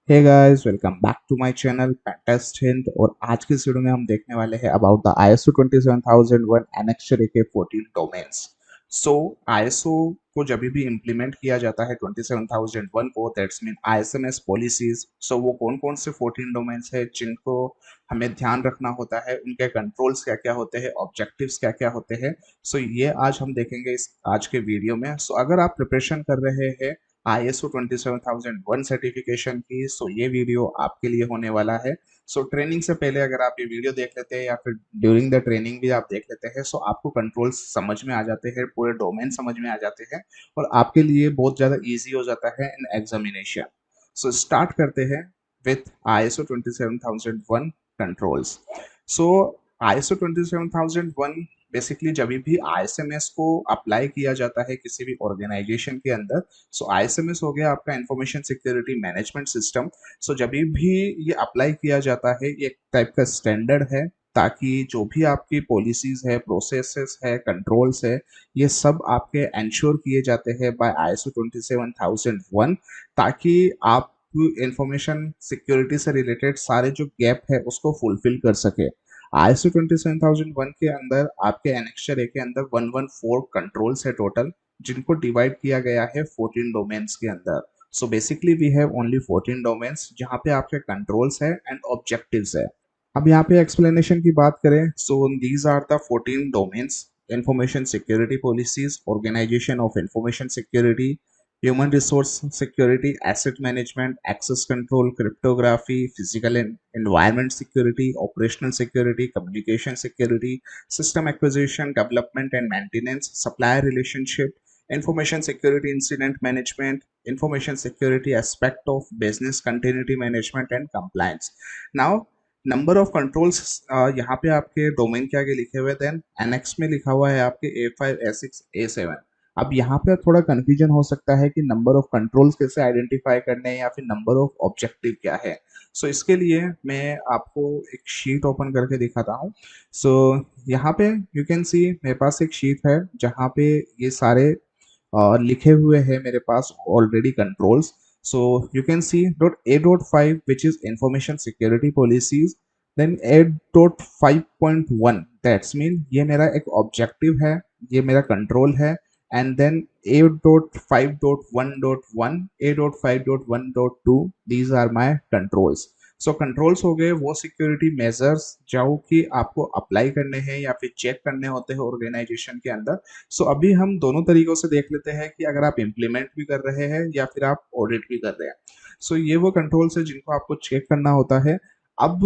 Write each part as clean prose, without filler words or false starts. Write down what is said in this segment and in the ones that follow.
Hey guys, welcome back to my channel pentest hint. और आज की इस वीडियो में हम देखने वाले हैं about the ISO 27001 annexure AK 14 domains. So ISO को जब भी इम्प्लीमेंट किया जाता है 27001 को, दैट्स मीन ISMS पॉलिसीज। सो वो कौन कौन से 14 डोमेन्स है जिनको हमें ध्यान रखना होता है, उनके कंट्रोल्स क्या क्या होते हैं, ऑब्जेक्टिव्स क्या क्या होते हैं। सो ये आज हम देखेंगे इस आज के वीडियो में। सो अगर आप प्रिपरेशन कर रहे हैं ISO 27001 सर्टिफिकेशन की, सो ये वीडियो आपके लिए होने वाला है। सो ट्रेनिंग से पहले अगर आप ये वीडियो देख लेते हैं या फिर ड्यूरिंग द ट्रेनिंग भी आप देख लेते हैं, सो आपको कंट्रोल्स समझ में आ जाते हैं, पूरे डोमेन समझ में आ जाते हैं और आपके लिए बहुत ज़्यादा ईजी हो जाता है इन एग्जामिनेशन। सो स्टार्ट करते हैं with ISO 27001 controls. So ISO 27001 basically जब भी ISMS को अप्लाई किया जाता है किसी भी ऑर्गेनाइजेशन के अंदर, सो ISMS हो गया आपका इंफॉर्मेशन सिक्योरिटी मैनेजमेंट सिस्टम। सो जब भी ये अप्लाई किया जाता है, ये एक टाइप का स्टैंडर्ड है ताकि जो भी आपकी पॉलिसीज है, प्रोसेसेस है, कंट्रोल्स है, ये सब आपके इंश्योर किए जाते हैं बाय ISO 27001, ताकि आप इंफॉर्मेशन सिक्योरिटी से रिलेटेड सारे जो गैप है उसको फुलफिल कर सके। ISO 27001 के अंदर आपके एनेक्सर ए के अंदर 114 कंट्रोल्स है टोटल, जिनको डिवाइड किया गया है 14 डोमेन्स के अंदर। So basically we have only 14 domains जहाँ पे आपके कंट्रोल्स है एंड ऑब्जेक्टिव्स है। अब यहाँ पे एक्सप्लेनेशन की बात करें, so these are the 14 domains: information security policies, organisation of information security, human resource security, asset management, access control, cryptography, physical environment security, operational security, communication security, system acquisition, development and maintenance, supplier relationship, information security incident management, information security aspect of business continuity management and compliance. Now number of controls यहाँ पे आपके domain के आगे लिखे हुए, then annex में लिखा हुआ है आपके A5 A6 A7। अब यहाँ पे थोड़ा कंफ्यूजन हो सकता है कि नंबर ऑफ कंट्रोल्स कैसे आइडेंटिफाई करने हैं या फिर नंबर ऑफ ऑब्जेक्टिव क्या है। सो इसके लिए मैं आपको एक शीट ओपन करके दिखाता हूँ। सो यहाँ पे यू कैन सी मेरे पास एक शीट है जहाँ पे ये सारे लिखे हुए हैं मेरे पास already controls. So you can see .A.5 which is information security policies, then A.5.1 that's mean ये मेरा एक ऑब्जेक्टिव है, ये मेरा कंट्रोल है। And then A.5.1.1, A.5.1.2, these are my controls। So controls हो गए वो सिक्योरिटी मेजर्स जो कि आपको अप्लाई करने हैं या फिर चेक करने होते हैं ऑर्गेनाइजेशन के अंदर। सो अभी हम दोनों तरीकों से देख लेते हैं कि अगर आप इम्प्लीमेंट भी कर रहे हैं या फिर आप ऑडिट भी कर रहे हैं। सो ये वो कंट्रोल्स है जिनको आपको चेक करना होता है। अब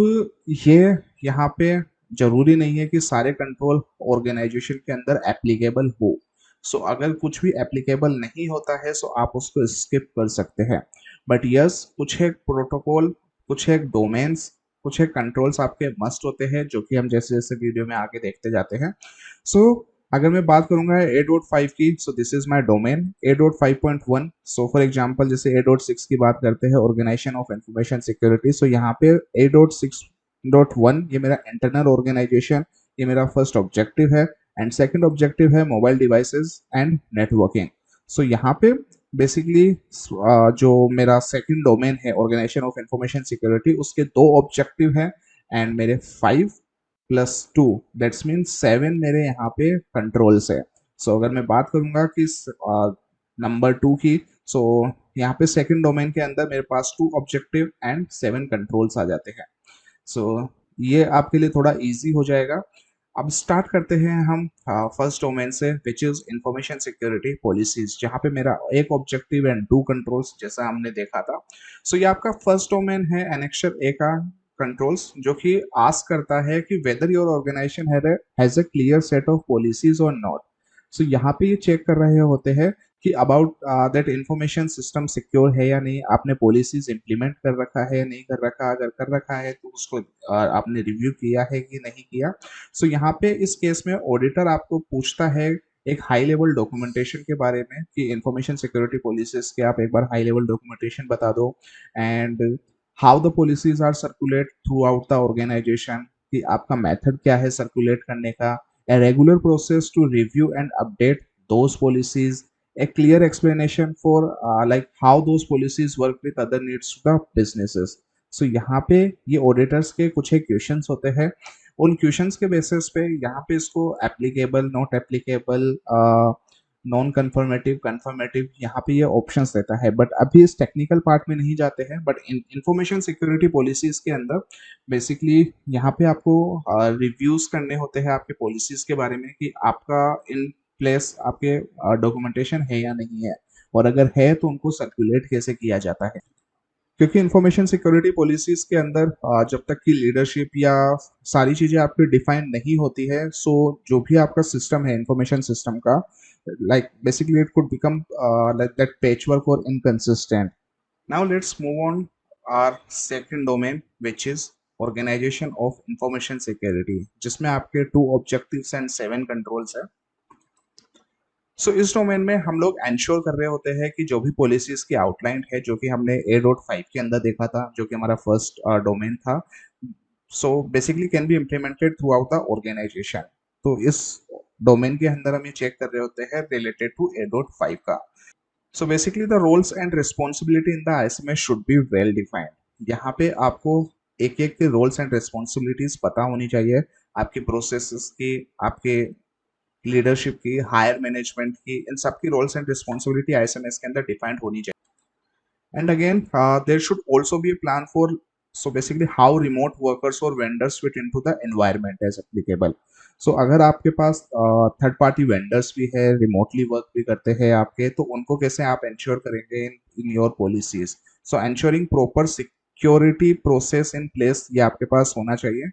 ये यहाँ पे जरूरी नहीं है कि सारे कंट्रोल ऑर्गेनाइजेशन के अंदर एप्लीकेबल हो। सो अगर कुछ भी एप्लीकेबल नहीं होता है सो आप उसको स्किप कर सकते हैं। बट यस, कुछ एक प्रोटोकॉल, कुछ एक डोमेन्स, कुछ एक कंट्रोल्स आपके मस्ट होते हैं जो कि हम जैसे जैसे वीडियो में आगे देखते जाते हैं। सो अगर मैं बात करूंगा A.5 की, so this is my domain A.5.1। So for example जैसे A.6 की बात करते हैं, ऑर्गेनाइजेशन ऑफ इंफॉर्मेशन सिक्योरिटी। सो यहाँ पे A.6.1 ये मेरा इंटरनल ऑर्गेनाइजेशन, ये मेरा फर्स्ट ऑब्जेक्टिव है। एंड सेकंड ऑब्जेक्टिव है मोबाइल डिवाइसेस एंड नेटवर्किंग। सो यहाँ पे बेसिकली जो मेरा सेकंड डोमेन है ऑर्गेनाइजेशन ऑफ इंफॉर्मेशन सिक्योरिटी, उसके दो ऑब्जेक्टिव है एंड मेरे 5+2 दैट्स मीन 7 मेरे यहाँ पे कंट्रोल्स है। सो अगर मैं बात करूंगा कि नंबर 2 की, सो यहाँ पे सेकंड डोमेन के अंदर मेरे पास 2 ऑब्जेक्टिव एंड 7 कंट्रोल्स आ जाते हैं। सो ये आपके लिए थोड़ा इजी हो जाएगा। अब स्टार्ट करते हैं हम फर्स्ट डोमेन से, विच इज इंफॉर्मेशन सिक्योरिटी पॉलिसीज, जहाँ पे मेरा एक ऑब्जेक्टिव एंड 2 कंट्रोल्स जैसा हमने देखा था। सो ये आपका फर्स्ट डोमेन है एनेक्सर ए का कंट्रोल्स, जो कि आस्क करता है कि whether your organisation has a clear set of policies और नॉट। सो यहाँ पे ये चेक कर रहे होते हैं कि about that information system secure है या नहीं, आपने पॉलिसीज इंप्लीमेंट कर रखा है या नहीं कर रखा, अगर कर रखा है तो उसको आपने रिव्यू किया है कि नहीं किया। सो यहाँ पे इस केस में ऑडिटर आपको पूछता है एक हाई लेवल डॉक्यूमेंटेशन के बारे में कि इंफॉर्मेशन सिक्योरिटी पॉलिसीज के आप एक बार हाई लेवल डॉक्यूमेंटेशन बता दो, and how the policies are circulate throughout the organisation, कि आपका मेथड क्या है सर्कुलेट करने का, a regular process to review and update those policies, a clear explanation for like how those policies work with other needs to the businesses. So यहाँ पे ये auditors के कुछ एक क्वेश्चंस होते हैं, उन क्वेश्चंस के बेसिस पे यहाँ पे इसको applicable, not applicable, non confirmative, confirmative, यहाँ पे ये ऑप्शंस देता है। बट अभी इस टेक्निकल पार्ट में नहीं जाते हैं, बट इंफॉर्मेशन सिक्योरिटी पॉलिसीज के अंदर बेसिकली यहाँ पे आपको रिव्यूज करने होते हैं आपके पॉलिसीज के बारे में कि आपका इन प्लेस आपके डॉक्यूमेंटेशन है या नहीं है, और अगर है तो उनको सर्कुलेट कैसे किया जाता है। क्योंकि इंफॉर्मेशन सिक्योरिटी पॉलिसीज के अंदर जब तक कि लीडरशिप या सारी चीजें आपकी डिफाइन नहीं होती है, सो जो भी आपका सिस्टम है इंफॉर्मेशन सिस्टम का, like basically it could become like that patchwork or inconsistent. Now let's move on our second domain, which is organization of information security, जिसमें आपके 2 objectives and 7 controls है। सो इस डोमेन में हम लोग एंश्योर कर रहे होते हैं कि जो भी पॉलिसीज की आउटलाइन है, जो कि हमने A.5 के अंदर देखा था, जो कि हमारा फर्स्ट डोमेन था, so basically can be implemented throughout the organisation. तो इस डोमेन के अंदर हम ये चेक कर रहे होते हैं रिलेटेड टू A.5 का। So basically the roles and responsibility in the ISMS should be well defined. यहाँ पे आपको एक एक के रोल्स एंड रिस्पॉन्सिबिलिटीज पता होनी चाहिए, आपकी प्रोसेसेस की, आपके लीडरशिप की, हायर मैनेजमेंट की, इन सब की रोल्स एंड रिस्पॉन्सिबिलिटी ISMS के अंदर डिफाइंड होनी चाहिए। And again there should also be a plan for, so basically how remote workers और vendors fit into the environment as applicable. So अगर आपके पास थर्ड पार्टी वेंडर्स भी है, रिमोटली वर्क भी करते हैं आपके, तो उनको कैसे आप इंश्योर करेंगे in your policies. So ensuring proper security process in place, ये आपके पास होना चाहिए।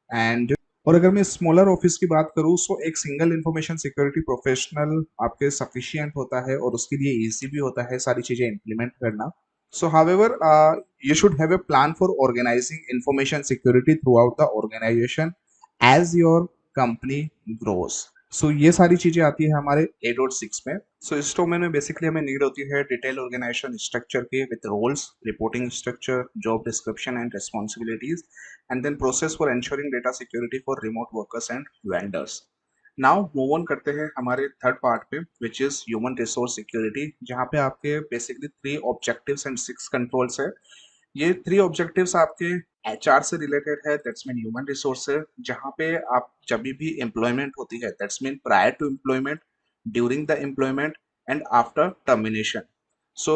एंड और अगर मैं स्मॉलर ऑफिस की बात करूँ, सो एक सिंगल इंफॉर्मेशन सिक्योरिटी प्रोफेशनल आपके सफिशिएंट होता है, और उसके लिए इजी भी होता है सारी चीजें इम्प्लीमेंट करना। सो however you should have a plan for organizing information security throughout the organization as your company grows. सो ये सारी चीजें आती है हमारे A.6 में। सो इस डोमेन में बेसिकली हमें नीड होती है डिटेल ऑर्गेनाइजेशन स्ट्रक्चर के with roles, reporting structure, job description and responsibilities, and then process for ensuring data security for remote workers and vendors. Now move on करते हैं हमारे थर्ड पार्ट पे, which is human resource security, जहाँ पे आपके basically 3 objectives and 6 controls है। ये 3 objectives आपके HR से रिलेटेड है, दैट्स मीन ह्यूमन रिसोर्स है, जहाँ पे आप जब भी एम्प्लॉयमेंट होती है, that's mean prior to employment, during the employment and after termination. So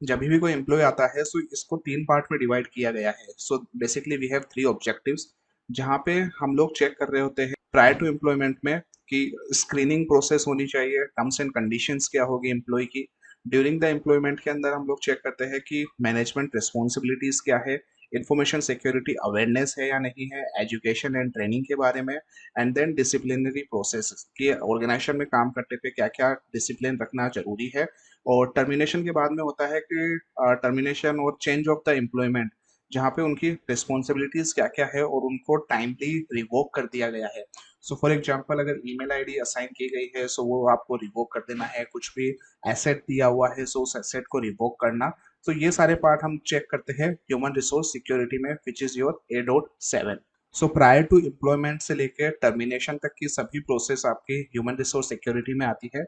जब भी कोई एम्प्लॉय आता है, सो इसको 3 पार्ट में डिवाइड किया गया है। So basically we have 3 objectives, जहाँ पे हम लोग चेक कर रहे होते हैं प्रायर टू एम्प्लॉयमेंट में कि स्क्रीनिंग प्रोसेस होनी चाहिए, टर्म्स एंड कंडीशंस क्या होगी एम्प्लॉय की। ड्यूरिंग द एम्प्लॉयमेंट के अंदर हम लोग चेक करते हैं कि मैनेजमेंट रिस्पॉन्सिबिलिटीज क्या है, इंफॉर्मेशन सिक्योरिटी अवेयरनेस है या नहीं है, एजुकेशन एंड ट्रेनिंग के बारे में, एंड देन डिसिप्लिनरी प्रोसेस कि ऑर्गेनाइजेशन में काम करते पे क्या क्या डिसिप्लिन रखना जरूरी है। और टर्मिनेशन के बाद में होता है कि टर्मिनेशन और चेंज ऑफ द एम्प्लॉयमेंट, जहाँ पे उनकी रिस्पॉन्सिबिलिटीज क्या क्या है और उनको टाइमली रिवोक कर दिया गया है। सो फॉर एग्जाम्पल अगर ईमेल आईडी असाइन की गई है, सो वो आपको रिवोक कर देना है, कुछ भी एसेट दिया हुआ है, सो उस एसेट को रिवोक करना। तो ये सारे पार्ट हम चेक करते हैं ह्यूमन रिसोर्स सिक्योरिटी में, which is your A.7। So prior to employment से लेकर टर्मिनेशन तक की सभी प्रोसेस आपकी ह्यूमन रिसोर्स सिक्योरिटी में आती है।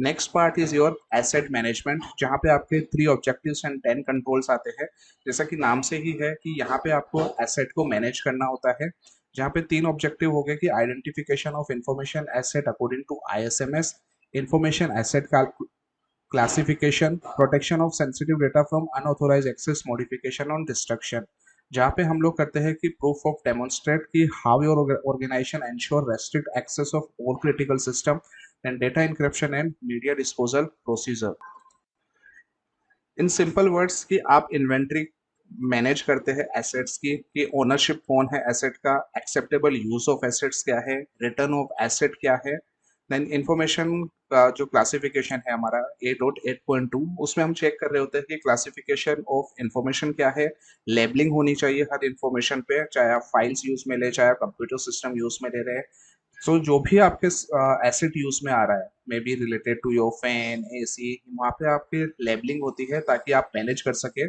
Next part is your asset management, जहाँ पे आपके 3 ऑब्जेक्टिव्स एंड 10 कंट्रोल्स आते हैं। जैसा कि नाम से ही है कि यहाँ पे आपको एसेट को मैनेज करना होता है, जहाँ पे 3 ऑब्जेक्टिव हो गए कि identification of information asset according to ISMS, information asset classification, protection of sensitive data from unauthorized access, modification और destruction, जहाँ पे हम लोग करते हैं कि proof of demonstrate कि how your organization ensure restrict access of all critical system and data encryption and media disposal procedure। In simple words कि आप इन्वेंट्री मैनेज करते हैं एसेट्स की, कि ओनरशिप कौन है एसेट का, एक्सेप्टेबल यूज ऑफ एसेट्स क्या है, रिटर्न ऑफ एसेट क्या है। देन इंफॉर्मेशन का जो क्लासिफिकेशन है हमारा A.8.2, उसमें हम चेक कर रहे होते हैं कि क्लासिफिकेशन ऑफ इंफॉर्मेशन क्या है, लेबलिंग होनी चाहिए हर इंफॉर्मेशन पे, चाहे आप फाइल्स यूज में ले, चाहे आप कंप्यूटर सिस्टम यूज में ले रहे हैं। सो जो भी आपके एसेट यूज में आ रहा है, may be related to your fan, AC, वहाँ पे आपकी लेबलिंग होती है ताकि आप मैनेज कर सके।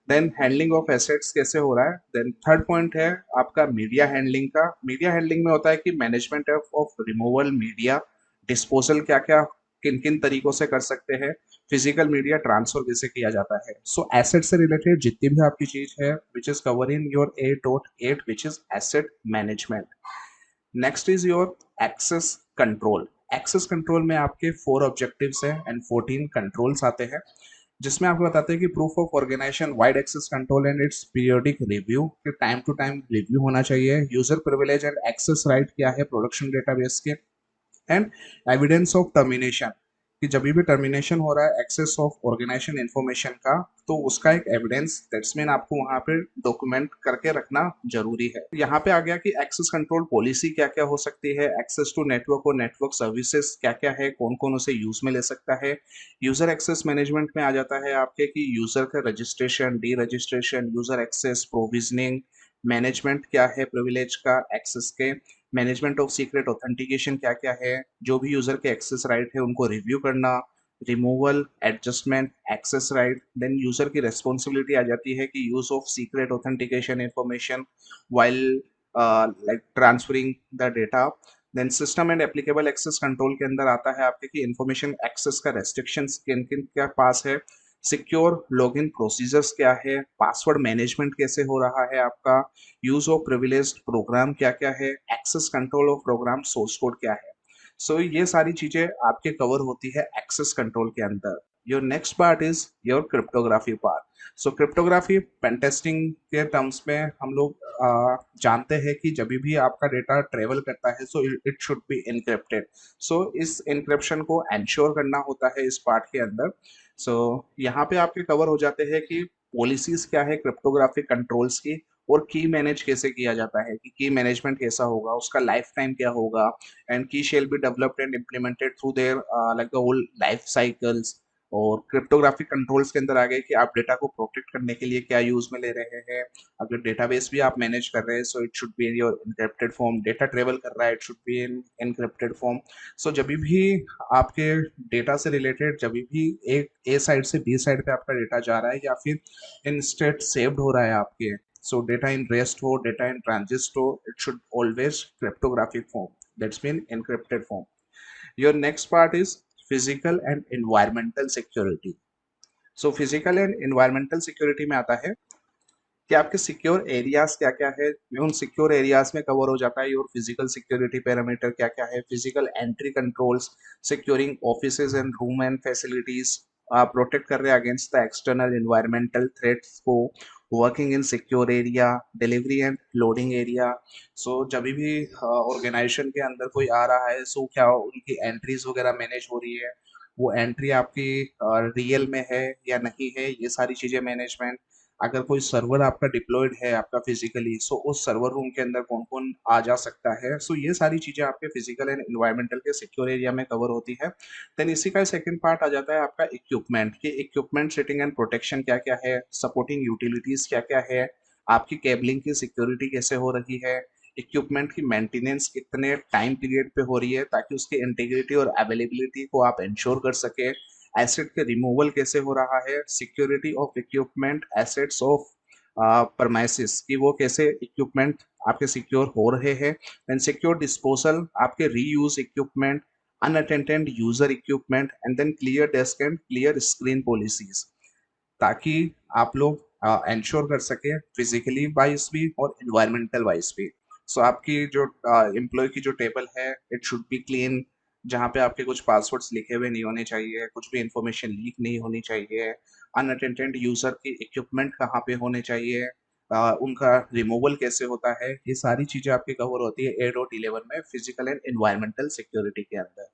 देन हैंडलिंग ऑफ एसेट्स कैसे हो रहा है। देन थर्ड पॉइंट है आपका मीडिया हैंडलिंग का। मीडिया हैंडलिंग में होता है कि management of removal media, disposal क्या क्या किन किन तरीकों से कर सकते हैं, फिजिकल मीडिया ट्रांसफर कैसे किया जाता है। सो एसेट से रिलेटेड जितनी भी आपकी चीज है which is cover in your 8.8 which is asset management. Next is your access control. Access control में आपके 4 ऑब्जेक्टिव्स हैं एंड 14 कंट्रोल्स आते हैं, जिसमें आपको बताते हैं कि proof of organisation wide access control and its periodic review, कि टाइम टू टाइम रिव्यू होना चाहिए। User privilege and access right क्या है प्रोडक्शन डेटाबेस के, एंड एविडेंस ऑफ टर्मिनेशन, कि जब भी टर्मिनेशन हो रहा है एक्सेस ऑफ ऑर्गेनाइजेशन इंफॉर्मेशन का, तो उसका एक एविडेंस दैट्स मीन आपको वहां पे डॉक्यूमेंट करके रखना जरूरी है। यहाँ पे आ गया कि एक्सेस कंट्रोल पॉलिसी क्या क्या हो सकती है, एक्सेस टू नेटवर्क और नेटवर्क सर्विसेज क्या क्या है, कौन कौन उसे यूज में ले सकता है। यूजर एक्सेस मैनेजमेंट में आ जाता है आपके कि यूजर का registration, deregistration, user access, provisioning, management क्या है प्रिविलेज का, एक्सेस के मैनेजमेंट ऑफ सीक्रेट ऑथेंटिकेशन क्या क्या है, जो भी यूजर के एक्सेस राइट है उनको रिव्यू करना, removal, adjustment, access right. Then user की रेस्पॉन्सिबिलिटी आ जाती है कि use of secret authentication information while like transferring the data. Then system and applicable access control के अंदर आता है आपके कि इंफॉर्मेशन एक्सेस का रेस्ट्रिक्शंस किन किन के पास है, सिक्योर लॉगिन प्रोसीजर्स क्या है, पासवर्ड मैनेजमेंट कैसे हो रहा है आपका, यूज ऑफ प्रिविलेज्ड प्रोग्राम क्या क्या है, access control of program source code क्या है। सो ये सारी चीजें आपके कवर होती है एक्सेस कंट्रोल के अंदर। Your next part is your cryptography part. So cryptography pentesting के टर्म्स में हम लोग जानते हैं कि जब भी आपका डेटा ट्रेवल करता है so it should be encrypted. So इस इनक्रिप्शन को एंश्योर करना होता है इस पार्ट के अंदर। सो यहाँ पे आपके कवर हो जाते हैं कि पॉलिसीज क्या है क्रिप्टोग्राफिक कंट्रोल्स की, और की मैनेज कैसे किया जाता है, कि की मैनेजमेंट कैसा होगा, उसका लाइफ टाइम क्या होगा, and key shall be developed and implemented through their like the whole life cycles. और क्रिप्टोग्राफिक कंट्रोल्स के अंदर आ गए कि आप डेटा को प्रोटेक्ट करने के लिए क्या यूज में ले रहे हैं। अगर डेटाबेस भी आप मैनेज कर रहे हैं so it should be in your encrypted form, data travel कर रहा है it should be in encrypted form. So जब भी आपके डेटा से रिलेटेड जब भी एक ए साइड से बी साइड पे आपका डेटा जा रहा है या फिर इन स्टेट सेव्ड हो रहा है आपके, so data in rest हो, data in transit हो, it should always cryptographic form, that's mean encrypted form. Your next part is physical and environmental security. So physical and environmental security में आता है कि आपके सिक्योर एरियाज क्या क्या है, उन सिक्योर एरियाज में कवर हो जाता है योर फिजिकल सिक्योरिटी पैरामीटर क्या क्या है, physical entry controls, securing offices and room and facilities, protect कर रहे हैं against the external environmental threats को, working in secure area, delivery and loading area. So जब भी ऑर्गेनाइजेशन के अंदर कोई आ रहा है सो क्या उनकी एंट्रीज वगैरह मैनेज हो रही है, वो एंट्री आपकी रियल में है या नहीं है, ये सारी चीजें मैनेजमेंट। अगर कोई सर्वर आपका डिप्लॉयड है आपका फिजिकली सो उस सर्वर रूम के अंदर कौन कौन आ जा सकता है, सो ये सारी चीजें आपके फिजिकल एंड एनवायरमेंटल के सिक्योर एरिया में कवर होती है। देन इसी का सेकंड पार्ट आ जाता है आपका इक्विपमेंट, कि इक्विपमेंट सेटिंग एंड प्रोटेक्शन क्या क्या है, सपोर्टिंग यूटिलिटीज क्या क्या है, आपकी केबलिंग की सिक्योरिटी कैसे हो रही है, इक्विपमेंट की मेंटेनेंस कितने टाइम पीरियड पे हो रही है ताकि उसकी इंटीग्रिटी और अवेलेबिलिटी को आप इंश्योर कर सके, एसेट के रिमूवल कैसे हो रहा है, security of equipment, assets of premises कि वो कैसे इक्विपमेंट आपके सिक्योर हो रहे हैं, एंड सिक्योर डिस्पोजल आपके reuse equipment, unattended user equipment, and then clear desk and clear screen policies, ताकि आप लोग इंश्योर कर सके फिजिकली वाइज भी और इन्वायरमेंटल वाइज भी। सो आपकी जो एम्प्लॉय की जो टेबल है इट शुड बी क्लीन, जहाँ पे आपके कुछ पासवर्ड्स लिखे हुए नहीं होने चाहिए, कुछ भी इंफॉर्मेशन लीक नहीं होनी चाहिए, अनअटेंडेड यूजर की इक्विपमेंट कहाँ पे होने चाहिए, उनका रिमूवल कैसे होता है, ये सारी चीजें आपकी कवर होती है 8.11 में फिजिकल एंड इन्वायरमेंटल सिक्योरिटी के अंदर।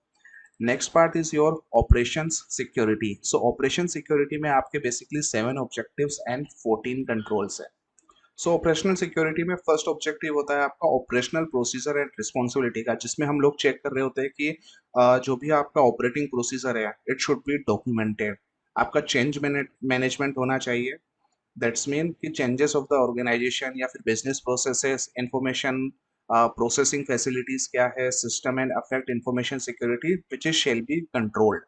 Next part is your operations security. So operation security में आपके बेसिकली 7 ऑब्जेक्टिव्स एंड 14 कंट्रोल्स है। सो ऑपरेशनल सिक्योरिटी में फर्स्ट ऑब्जेक्टिव होता है आपका ऑपरेशनल प्रोसीजर एंड रिस्पॉन्सिबिलिटी का, जिसमें हम लोग चेक कर रहे होते हैं कि जो भी आपका ऑपरेटिंग प्रोसीजर है इट शुड बी डॉक्यूमेंटेड, आपका चेंज मैनेजमेंट होना चाहिए, दैट्स मीन कि चेंजेस ऑफ द ऑर्गेनाइजेशन या फिर business processes, information processing facilities क्या है, system and affect information security which is shall be controlled.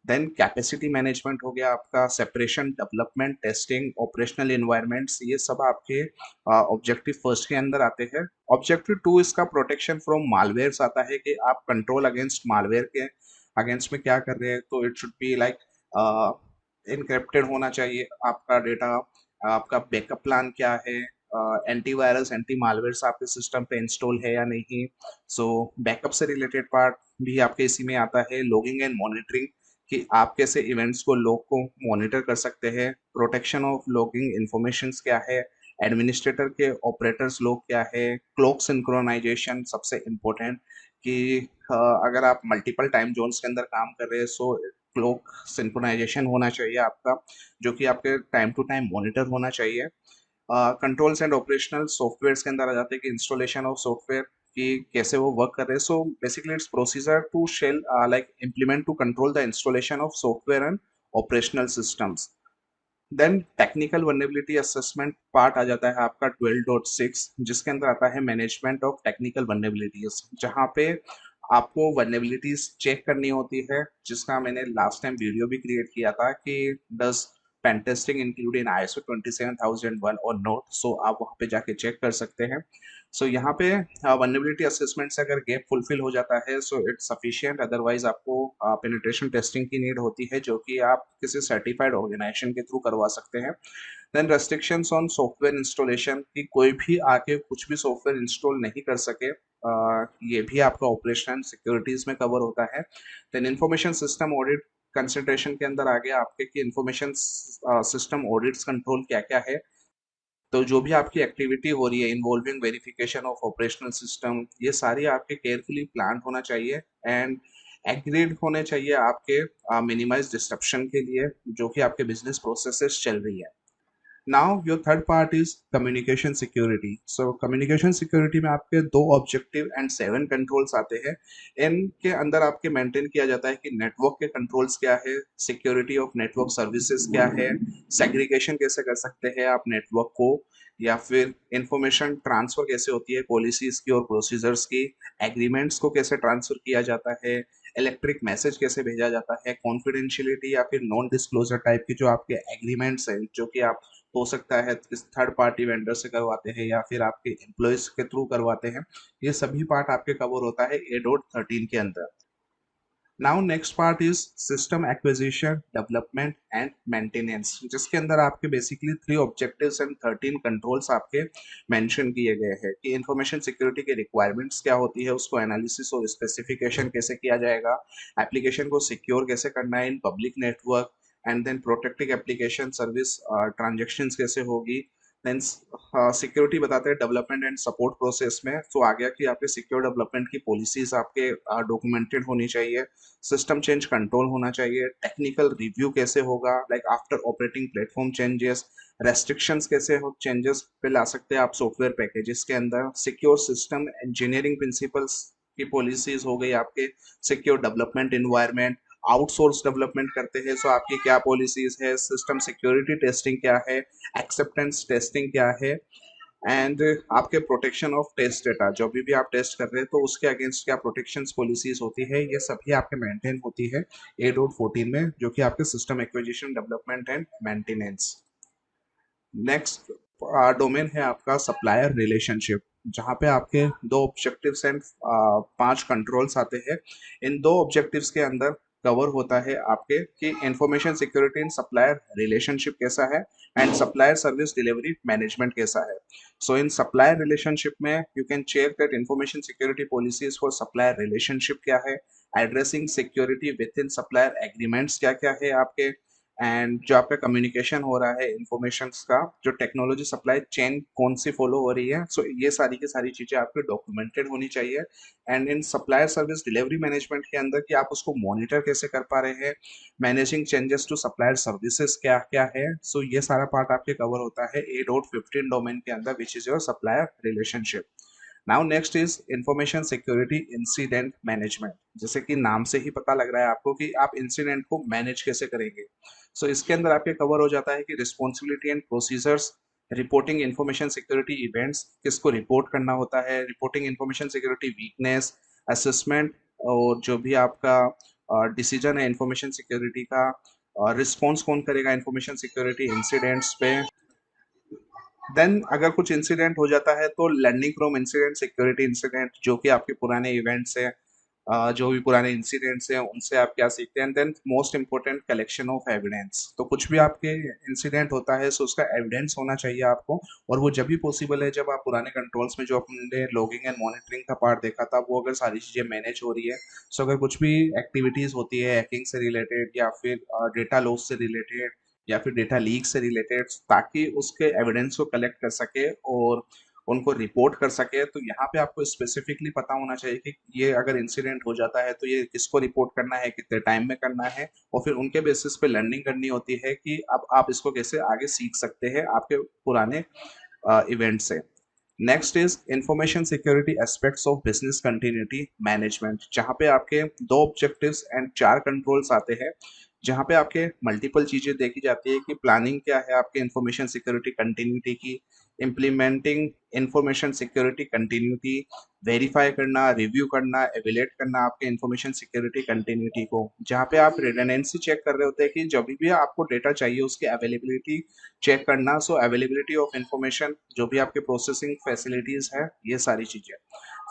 Then capacity management हो गया आपका, separation, development, testing, operational environments, ये सब आपके ऑब्जेक्टिव फर्स्ट के अंदर आते हैं। ऑब्जेक्टिव 2 इसका प्रोटेक्शन फ्रॉम मालवेयर्स आता है कि आप कंट्रोल अगेंस्ट मालवेयर के अगेंस्ट में क्या कर रहे हैं, तो it should be like encrypted होना चाहिए आपका डेटा। आपका बैकअप प्लान क्या है, एंटीवायरस एंटी मालवेयर्स आपके सिस्टम पे इंस्टॉल है या नहीं। सो बैकअप से रिलेटेड पार्ट भी आपके इसी में आता है। लॉगिंग एंड मॉनिटरिंग, कि आप कैसे इवेंट्स को लॉग को मॉनिटर कर सकते हैं। प्रोटेक्शन ऑफ लॉगिंग इंफॉर्मेशंस क्या है, एडमिनिस्ट्रेटर के ऑपरेटर्स लोग क्या है। क्लॉक सिंक्रोनाइजेशन सबसे इम्पोर्टेंट, कि अगर आप मल्टीपल टाइम जोन्स के अंदर काम कर रहे हैं, सो क्लॉक सिंक्रोनाइजेशन होना चाहिए आपका, जो कि आपके टाइम टू टाइम मॉनिटर होना चाहिए। कंट्रोल्स एंड ऑपरेशनल सॉफ्टवेयर के अंदर आ जाते हैं कि इंस्टॉलेशन ऑफ सॉफ्टवेयर कि कैसे वो वर्क कर रहे हैं। So basically it's procedure to shall like implement to control the installation of software and operational systems. Then technical vulnerability assessment part आ जाता है आपका 12.6, जिसके अंदर आता है मैनेजमेंट ऑफ टेक्निकल वर्नेबिलिटीज, जहाँ पे आपको वर्नेबिलिटीज चेक करनी होती है, जिसका मैंने लास्ट टाइम वीडियो भी क्रिएट किया था कि does pen testing include in ISO 27001 और नोट। सो आप वहाँ पे जाके चेक कर सकते हैं। सो यहाँ पे वर्नेबिलिटी असेसमेंट से अगर गैप फुलफिल हो जाता है, सो इट्स सफिशिएंट, अदरवाइज आपको पेनिट्रेशन टेस्टिंग की नीड होती है, जो कि आप किसी सर्टिफाइड ऑर्गेनाइजेशन के थ्रू करवा सकते हैं। Then restrictions on software installation, कि कोई भी आके कुछ भी सॉफ्टवेयर इंस्टॉल नहीं कर सके, ये भी आपका ऑपरेशन सिक्योरिटीज में कवर होता है। Then information system audit concentration के अंदर आ गया आपके कि इंफॉर्मेशन सिस्टम ऑडिट्स कंट्रोल क्या क्या है। तो जो भी आपकी एक्टिविटी हो रही है involving verification of operational system, ये सारी आपके केयरफुली प्लान होना चाहिए एंड एग्रीड होने चाहिए आपके मिनिमाइज डिस्ट्रप्शन के लिए, जो कि आपके बिजनेस प्रोसेसेस चल रही है। Now your third part is communication security. So communication security में आपके दो ऑब्जेक्टिव एंड 7 कंट्रोल्स आते हैं। इनके अंदर आपके मेंटेन किया जाता है कि नेटवर्क के कंट्रोल्स क्या है, सिक्योरिटी ऑफ नेटवर्क सर्विसेज क्या है, सेग्रीगेशन कैसे कर सकते हैं आप नेटवर्क को, या फिर इंफॉर्मेशन ट्रांसफर कैसे होती है पॉलिसीज की और प्रोसीजर्स की, एग्रीमेंट्स को कैसे ट्रांसफर किया जाता है, इलेक्ट्रिक मैसेज कैसे भेजा जाता है, कॉन्फिडेंशियलिटी या फिर नॉन डिस्क्लोजर टाइप की जो आपके एग्रीमेंट्स हैं, जो कि आप हो सकता है किस थर्ड पार्टी वेंडर से करवाते हैं या फिर आपके एम्प्लॉयज के थ्रू करवाते हैं, ये सभी पार्ट आपके कवर होता है A.13 के अंदर। Now next part is system acquisition development and maintenance, जिसके अंदर आपके बेसिकली 3 ऑब्जेक्टिव्स एंड 13 कंट्रोल्स आपके मेंशन किए गए हैं कि इंफॉर्मेशन सिक्योरिटी के रिक्वायरमेंट्स क्या होती है, उसको एनालिसिस और स्पेसिफिकेशन कैसे किया जाएगा, एप्लीकेशन को सिक्योर कैसे करना है in public network, and then protecting application service transactions कैसे होगी। देन सिक्योरिटी बताते हैं डेवलपमेंट एंड सपोर्ट प्रोसेस में, तो आ गया कि आपके सिक्योर डेवलपमेंट की पॉलिसीज आपके डॉक्यूमेंटेड होनी चाहिए, सिस्टम चेंज कंट्रोल होना चाहिए, टेक्निकल रिव्यू कैसे होगा like after operating platform changes, restrictions कैसे हो चेंजेस पे ला सकते हैं आप सॉफ्टवेयर पैकेजेस के अंदर, सिक्योर सिस्टम इंजीनियरिंग प्रिंसिपल्स की पॉलिसीज हो गई आपके, secure development environment, outsource development करते हैं सो आपकी क्या पॉलिसीज है, सिस्टम सिक्योरिटी टेस्टिंग क्या है, एक्सेप्टेंस टेस्टिंग क्या है, एंड आपके प्रोटेक्शन ऑफ टेस्ट डेटा, जो भी आप टेस्ट कर रहे हैं तो उसके अगेंस्ट क्या प्रोटेक्शन पॉलिसीज होती है, ये सभी आपके मेंटेन होती है A.14 में, जो कि आपके system acquisition development and maintenance. Next domain है आपका सप्लायर रिलेशनशिप, जहाँ पे आपके दो ऑब्जेक्टिव्स एंड 5 कंट्रोल्स आते हैं। इन दो ऑब्जेक्टिव्स के अंदर कवर होता है आपके कि information security in supplier relationship कैसा है and supplier service delivery management कैसा है। सो इन सप्लायर रिलेशनशिप में you can check that information security policies for supplier relationship क्या है, addressing security within supplier agreements क्या क्या है आपके, एंड जो आपका कम्युनिकेशन हो रहा है इंफॉर्मेशन का, जो टेक्नोलॉजी सप्लाई चेन कौन सी फॉलो हो रही है, सो ये सारी की सारी चीजें आपके डॉक्यूमेंटेड होनी चाहिए। And in supplier service delivery management के अंदर कि आप उसको मॉनिटर कैसे कर पा रहे हैं, managing changes to supplier services क्या क्या है, सो ये सारा पार्ट आपके कवर होता है A.15 डोमेन के अंदर, विच is your supplier relationship. Now next is information security incident management, जैसे कि नाम से ही पता लग रहा है आपको कि आप इंसिडेंट को मैनेज कैसे करेंगे। सो इसके अंदर आपके कवर हो जाता है कि responsibility and procedures, reporting information security events, किसको रिपोर्ट करना होता है, reporting information security weakness, assessment, और जो भी आपका डिसीजन है इंफॉर्मेशन सिक्योरिटी का, रिस्पॉन्स कौन करेगा इंफॉर्मेशन सिक्योरिटी इंसिडेंट्स पे। देन अगर कुछ इंसिडेंट हो जाता है तो learning from incident, security incident, जो कि आपके पुराने इवेंट्स है, जो भी पुराने इंसिडेंट्स हैं उनसे आप क्या सीखते हैं, and then most important collection of evidence. तो कुछ भी आपके इंसिडेंट होता है सो उसका एविडेंस होना चाहिए आपको, और वो जब भी पॉसिबल है जब आप पुराने कंट्रोल्स में जो अपने लॉगिंग एंड मॉनिटरिंग का पार्ट देखा था वो अगर सारी चीज़ें मैनेज हो रही है। सो अगर कुछ भी एक्टिविटीज़ होती है हैकिंग से रिलेटेड या फिर डेटा लॉस से रिलेटेड या फिर डेटा लीक से रिलेटेड, ताकि उसके एविडेंस को कलेक्ट कर सके और उनको रिपोर्ट कर सके, तो यहाँ पे आपको स्पेसिफिकली पता होना चाहिए कि ये अगर इंसिडेंट हो जाता है तो ये किसको रिपोर्ट करना है, कितने टाइम में करना है, और फिर उनके बेसिस पे लर्निंग करनी होती है कि अब आप इसको कैसे आगे सीख सकते हैं आपके पुराने इवेंट से। Next is information security aspects of business continuity management, जहाँ पे आपके दो ऑब्जेक्टिव्स एंड 4 कंट्रोल्स आते हैं, जहाँ पे आपके मल्टीपल चीजें देखी जाती है कि प्लानिंग क्या है आपके इंफॉर्मेशन सिक्योरिटी कंटिन्यूटी की, implementing information security continuity, verify करना, रिव्यू करना, एवेलेट करना आपके इंफॉर्मेशन सिक्योरिटी कंटिन्यूटी को, जहाँ पे आप रिडंडेंसी चेक कर रहे होते हैं कि जब भी आपको डेटा चाहिए उसकी अवेलेबिलिटी चेक करना। सो अवेलेबिलिटी ऑफ इंफॉर्मेशन, जो भी आपके प्रोसेसिंग फैसिलिटीज है, ये सारी चीजें।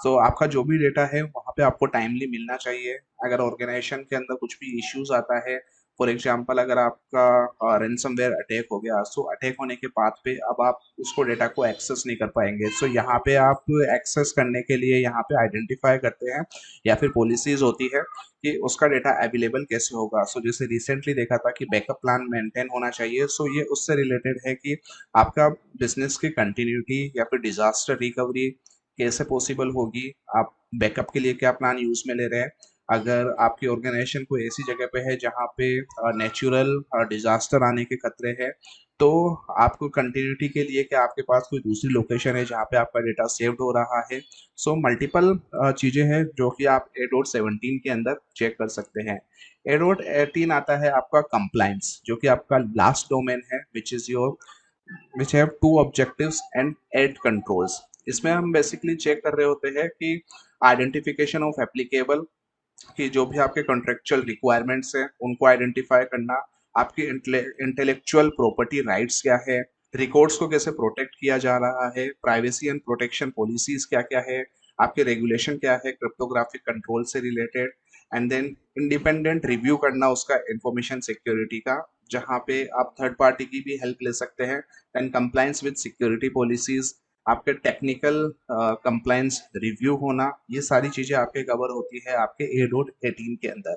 सो आपका जो भी डेटा है वहाँ पे आपको टाइमली मिलना चाहिए। अगर ऑर्गेनाइजेशन के अंदर कुछ भी इश्यूज आता है, फॉर एग्जांपल अगर आपका रैनसमवेयर अटैक हो गया, सो अटैक होने के बाद पे अब आप उसको डेटा को एक्सेस नहीं कर पाएंगे। सो यहाँ पे आप एक्सेस करने के लिए यहाँ पे आइडेंटिफाई करते हैं या फिर पॉलिसीज होती है कि उसका डेटा अवेलेबल कैसे होगा। सो जैसे रिसेंटली देखा था कि बैकअप प्लान मेंटेन होना चाहिए। सो ये उससे रिलेटेड है कि आपका बिजनेस की कंटिन्यूटी या फिर डिजास्टर रिकवरी कैसे पॉसिबल होगी, आप बैकअप के लिए क्या प्लान यूज में ले रहे हैं। अगर आपकी ऑर्गेनाइजेशन कोई ऐसी जगह पे है जहाँ पे नेचुरल डिजास्टर आने के खतरे हैं, तो आपको कंटिन्यूटी के लिए क्या आपके पास कोई दूसरी लोकेशन है जहाँ पे आपका डेटा सेव्ड हो रहा है। सो मल्टीपल चीज़ें हैं जो कि आप A.17 के अंदर चेक कर सकते हैं। A.18 आता है आपका कंप्लाइंस, जो कि आपका लास्ट डोमेन है, which is your which have to objectives and 8 controls. इसमें हम बेसिकली चेक कर रहे होते हैं कि आइडेंटिफिकेशन ऑफ एप्लीकेबल, कि जो भी आपके कॉन्ट्रेक्चुअल रिक्वायरमेंट्स हैं उनको आइडेंटिफाई करना, आपकी इंटेलेक्चुअल प्रॉपर्टी राइट्स क्या है, रिकॉर्ड्स को कैसे प्रोटेक्ट किया जा रहा है, प्राइवेसी एंड प्रोटेक्शन पॉलिसीज क्या क्या है, आपके रेगुलेशन क्या है क्रिप्टोग्राफिक कंट्रोल से related, and then independent review करना उसका इंफॉर्मेशन सिक्योरिटी का, जहाँ पे आप थर्ड पार्टी की भी हेल्प ले सकते हैं, and compliance with security policies, आपके टेक्निकल कंप्लायंस रिव्यू होना, ये सारी चीज़ें आपके कवर होती है आपके A.18 के अंदर।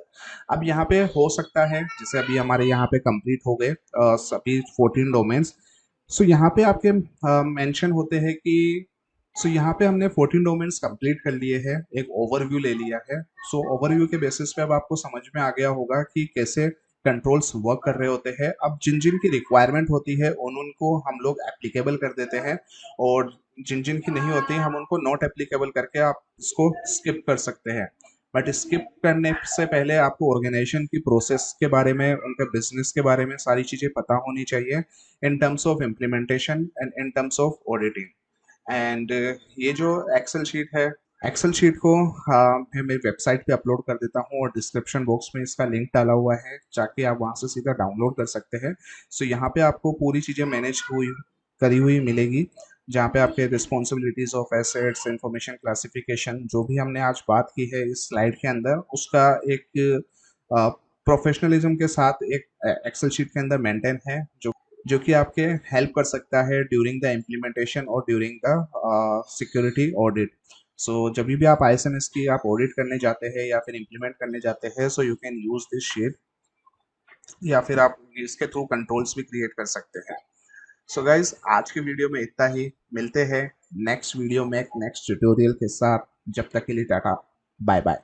अब यहाँ पे हो सकता है जैसे अभी हमारे यहाँ पे कंप्लीट हो गए सभी 14 डोमेन्स। सो यहाँ पे आपके मेंशन होते हैं कि सो यहाँ पे हमने 14 डोमेन्स कंप्लीट कर लिए हैं, एक ओवरव्यू ले लिया है। सो ओवरव्यू के बेसिस पे अब आपको समझ में आ गया होगा कि कैसे कंट्रोल्स वर्क कर रहे होते हैं। अब जिन जिन की रिक्वायरमेंट होती है उन उनको हम लोग एप्लीकेबल कर देते हैं, और जिन जिन की नहीं होती हम उनको नॉट एप्लीकेबल करके आप इसको स्किप कर सकते हैं। बट स्किप करने से पहले आपको ऑर्गेनाइजेशन की प्रोसेस के बारे में, उनके बिजनेस के बारे में सारी चीज़ें पता होनी चाहिए, in terms of implementation and in terms of auditing. And ये जो एक्सेल शीट है, एक्सेल शीट को मैं मेरी वेबसाइट पे अपलोड कर देता हूँ और डिस्क्रिप्शन बॉक्स में इसका लिंक डाला हुआ है, जाके आप वहाँ से सीधा डाउनलोड कर सकते हैं। सो यहाँ पे आपको पूरी चीज़ें मैनेज हुई करी हुई मिलेगी, जहाँ पे आपके responsibilities of assets, information classification, जो भी हमने आज बात की है इस स्लाइड के अंदर, उसका एक प्रोफेशनलिज्म के साथ एक एक्सेल शीट के अंदर मेंटेन है, जो कि आपके हेल्प कर सकता है ड्यूरिंग द इम्प्लीमेंटेशन और ड्यूरिंग द सिक्योरिटी ऑडिट। सो जब भी आप ISMS की आप ऑडिट करने जाते हैं या फिर इम्प्लीमेंट करने जाते हैं, सो you can use this sheet, या फिर आप इसके थ्रू कंट्रोल्स भी क्रिएट कर सकते हैं। सो गाइज आज की वीडियो में इतना ही, मिलते हैं नेक्स्ट वीडियो में नेक्स्ट ट्यूटोरियल के साथ। जब तक के लिए टाटा, बाय बाय।